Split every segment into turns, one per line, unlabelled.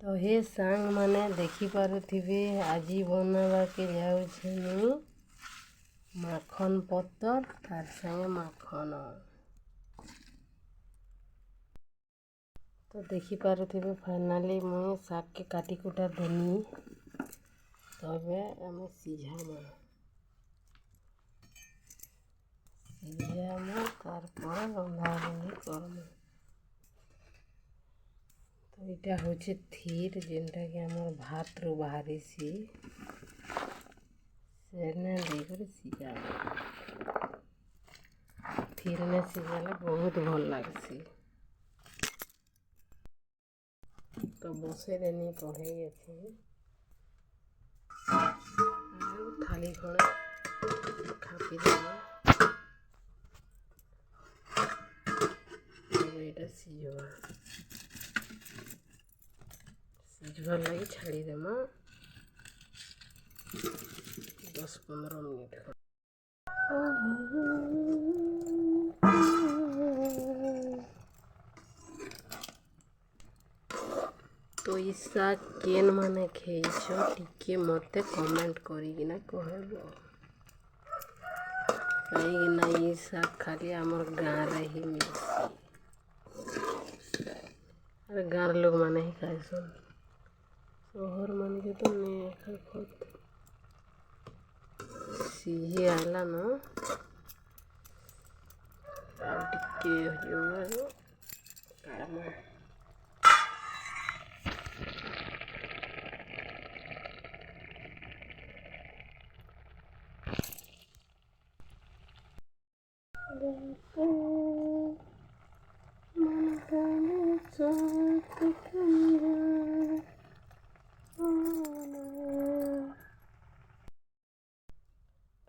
तो हे सांग माने देखी पारुथिबे आज बनावाके जाउछे मु माखन पत्तर तार संगे माखन। तो देखी पारुथिबे फाइनाली मुझे शाग के काटी कुटा देनी तबे आम सिझामा तार रंधा रंधी करम। तो यहाँ हूँ थीर जेनटा कि आम भात रू बाहरी सी देकर सिझा थीर में सिझाले बहुत भल लगसी। तो बसई देनी कढ़ई अच्छे थाली खड़े खापी देवा यहाँ सिझवार लगी छाड़ी देमा 10-15 मिनट। तो ईसा केन माने खेइछ टिके मते कमेंट करिकिना कहबो कहीं ईसा खाली आमर गाँव रे ही मिलसी। अरे गाँव लोग माने ही खाइसन शहर मान के तो नहीं खात सीझी आला न टिके हो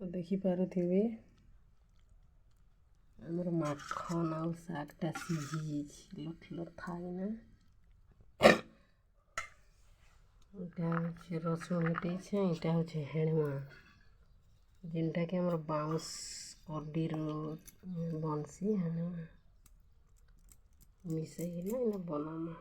तो देखी पारुथिबे आमर माखन आउ शागटा सिझी लथ थाइना ये रसुण हेटे यहाँ हूँ हेणुआ जिनटा कि आमर बाउंस कड्डीर बनसी हेणुआ मिसैकिना इना बनामा।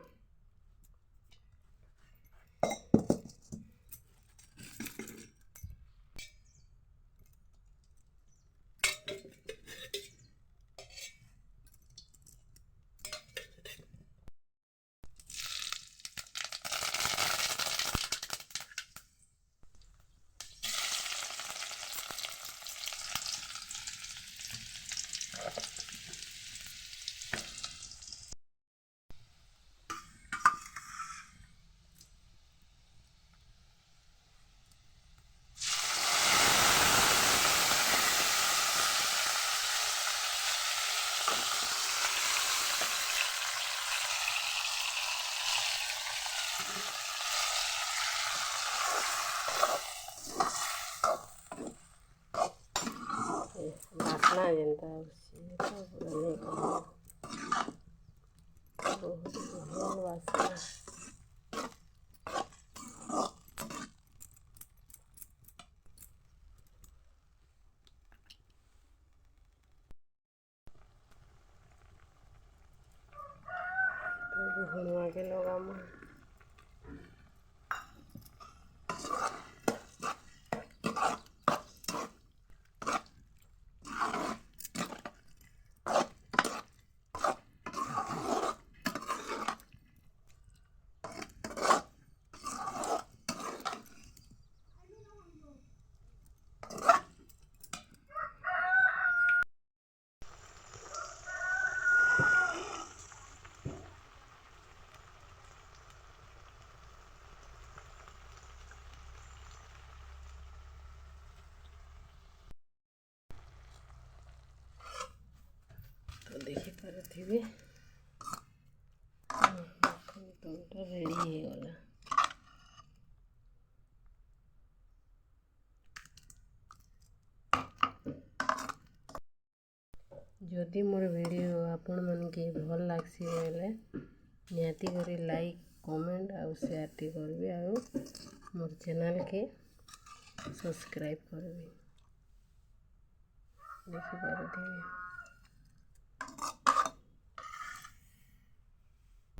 बासना जेनता बासना हुआ के लगामा देखी पारुथिबे तलटा रेडी हो गला। जदि मोर वीडियो आपण मन के भल लागसी बेले निहाती करी लाइक कमेंट आउ शेयर टी करबे आउ मोर चैनल के सब्सक्राइब करबे। देखि पारुथिबे।